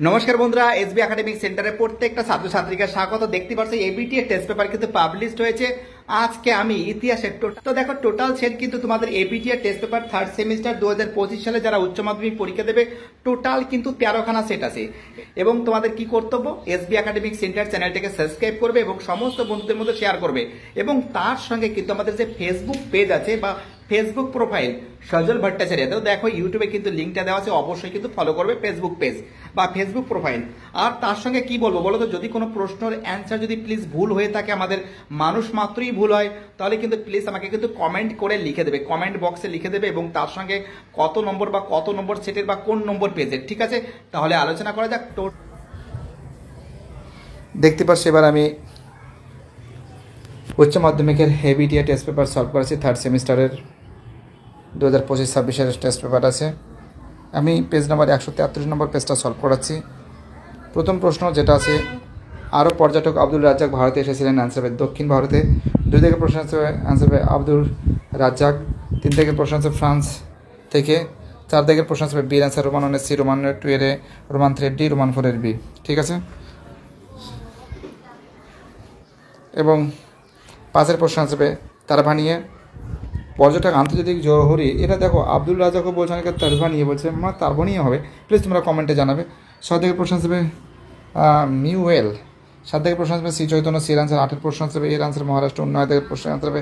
নমস্কার বন্ধুরা, SB academic সেন্টারে প্রত্যেকটা ছাত্রছাত্রীকে স্বাগত। দেখতে পাচ্ছ এবিটি এর টেস্ট পেপার কিন্তু পাবলিশড হয়েছে। আজকে আমি ইতিহাসের তো দেখো টোটাল সেট কিন্তু তোমাদের এবিটি এর টেস্ট পেপার থার্ড সেমিস্টার 2025 সালে যারা উচ্চ মাধ্যমিক পরীক্ষা দেবে টোটাল কিন্তু 13খানা সেট আছে। এবং তোমাদের কি কর্তব্য, এসবি একাডেমিক সেন্টার চ্যানেলটাকে সাবস্ক্রাইব করবে এবং সমস্ত বন্ধুদের মধ্যে শেয়ার করবে। এবং তার সঙ্গে কিন্তু আমাদের যে ফেসবুক পেজ আছে বা ফেসবুক প্রোফাইল সজল ভট্টাচার্য, তো দেখো ইউটিউবে কিন্তু লিঙ্কটা দেওয়া আছে, অবশ্যই কিন্তু ফলো করবে ফেসবুক পেজ বা ফেসবুক প্রোফাইল। আর তার সঙ্গে কি বলবো বলো তো, যদি কোনো প্রশ্নের অ্যান্সার যদি প্লিজ ভুল হয়ে থাকে, আমাদের মানুষ মাত্রই ভুল হয়, তাহলে কিন্তু প্লিজ আমাকে কিন্তু কমেন্ট করে লিখে দেবে, কমেন্ট বক্সে লিখে দেবে এবং তার সঙ্গে কত নম্বর বা কত নম্বর সেটের বা কোন নম্বর পেজের, ঠিক আছে? তাহলে আলোচনা করা যাক। দেখতে পাচ্ছি এবার আমি উচ্চ মাধ্যমিকের এবিটিএ টেস্ট পেপার সলভ করেছি। থার্ড সেমিস্টারের 2025-26 টেস্ট পেপার আছে। আমি পেজ নাম্বার 133 নম্বর পেজটা সলভ করাচ্ছি। প্রথম প্রশ্ন যেটা আছে, আরব পর্যটক আব্দুল রাজ্জাক ভারতে এসেছিলেন, অ্যান্সার হবে দক্ষিণ ভারতে। 2 থেকে প্রশ্ন আছে, অ্যান্সার হবে আব্দুল রাজ্জাক। 3 থেকে প্রশ্ন আছে ফ্রান্স থেকে। 4 থেকে প্রশ্ন আছে B, answer Roman 1 C, Roman 2 এর এ, রোমান 3 ডি, রোমান 4 এর বি, ঠিক আছে? এবং 5 প্রশ্ন আসবে তারভা নিয়ে। পর্যটক আন্তর্জাতিক জহুরি, এটা দেখো আব্দুল রাজাকও বলছে, অনেকে তারভা নিয়ে বলছে, তারভা নিয়ে হবে, প্লিজ তোমরা কমেন্টে জানাবে। 7 থেকে প্রশ্ন আসবে মিউয়েল। 7 থেকে প্রশ্ন আসবে শ্রী চৈতন্য, সির আনসার। 8 প্রশ্ন আসবে এর আনসার মহারাষ্ট্র। 9 থেকে প্রশ্ন আসবে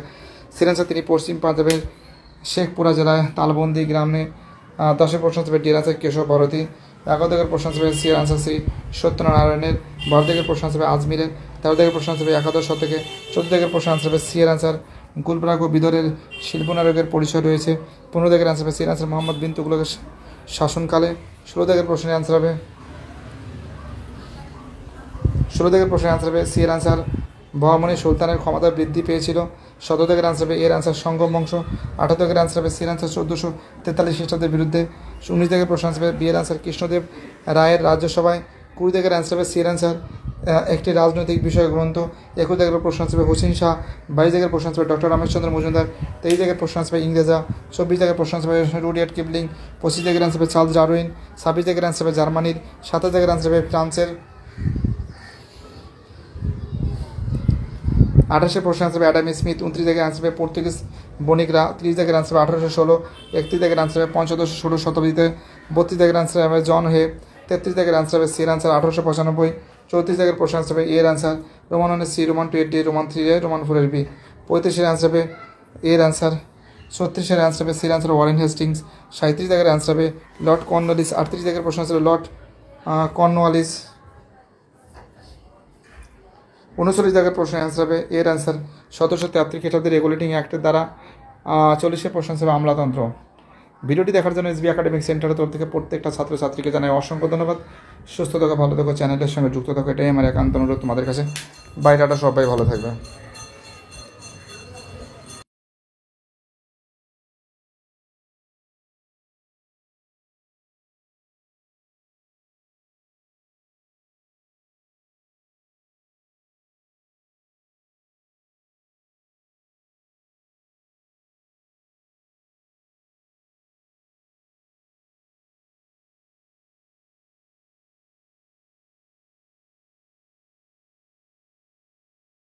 সির আনসার তিনি পশ্চিম পাঞ্জাবের শেখপুরা জেলায় তালবন্দি গ্রামে। 10 প্রশ্ন আসবে ডির আনসার কেশব ভারতী। 11 থেকে প্রশ্ন আসবে সির আনসার শ্রী সত্যনারায়ণের। 12 থেকে প্রশ্ন আসবে আজমিরের। 13 থেকে প্রশ্ন আসবে একাদশ শতকে। 14 থেকে প্রশ্ন আসবে সির আনসার গুলবরাগ ও বিদরের শিল্পনায়কের পরিচয় রয়েছে। 15 থেকে আনসার হবে সির আনসার মোহাম্মদ বিন তুগলকের শাসনকালে। 16 থেকে প্রশ্নের আনসার হবে সির আনসার বহমনি সুলতানের ক্ষমতা বৃদ্ধি পেয়েছিল। 17 থেকে আনসার হবে এর আনসার সঙ্গম বংশ। 18 থেকে আনসার হবে সির আনসার 1443 খ্রিস্টাব্দের বিরুদ্ধে। 19 থেকে প্রশ্ন আসবে বিয়ের আনসার কৃষ্ণদেব রায়ের রাজ্যসভায়। 20 থেকে আনসার হবে সির আনসার একটি রাজনৈতিক বিষয় গ্রন্থ। 21 থেকে প্রশ্ন আসবে হুসেন শাহ। 22 থেকে প্রশ্ন আসবে ডক্টর রমেশচন্দ্র মজুমদার। 23 থেকে প্রশ্ন আসবে ইংরেজা। 24 থেকে প্রশ্ন আসবে রুডিয়ার্ড কিপলিং। 25 থেকে আনসার হবে চার্লস ডারউইন। 26 থেকে আনসার হবে জার্মানির। 27 থেকে আনসার হবে ফ্রান্সের। 28 প্রশ্ন আসবে অ্যাডাম স্মিথ। 29 থেকে আনসার হবে পর্তুগিজ বণিকরা। 30 থেকে আনসার হবে 1816। 31 থেকে আনসার হবে পঞ্চদশ 16 শতাব্দীতে। 32 থেকে আনসার হবে জন হে। 33 থেকে আনসার হবে সির আনসার 1895। 34 থেকে প্রশ্ন আসবে এর আনসার রোমান 1 সি, রোমান 2 এর ডি, রোমান 3 এ, রোমান 4 এর বি। 35 আনসার হবে এর আনসার। 36 আনসার হবে সির আনসার ওয়ারেন হেস্টিংস। 37 থেকে আনসার হবে লর্ড কর্নওয়ালিস। 38 থেকে প্রশ্ন আসবে লর্ড কর্নওয়ালিস। 39 থেকে প্রশ্ন আনসার হবে এর আনসার 1773 খ্রিস্টাব্দের রেগুলেটিং অ্যাক্টের দ্বারা। 40 প্রশ্ন আসবে আমলাতন্ত্র। ভিডিওটি দেখার জন্য এসবি একাডেমিক সেন্টারের তরফ থেকে প্রত্যেকটা ছাত্রছাত্রীকে জানাই অসংখ্য ধন্যবাদ। সুস্থ থাকো, ভালো থাকো, চ্যানেলের সঙ্গে যুক্ত থাকো, এটাই আমার একান্ত অনুরোধ তোমাদের কাছে। বাইরেটা সবাই ভালো থাকবে।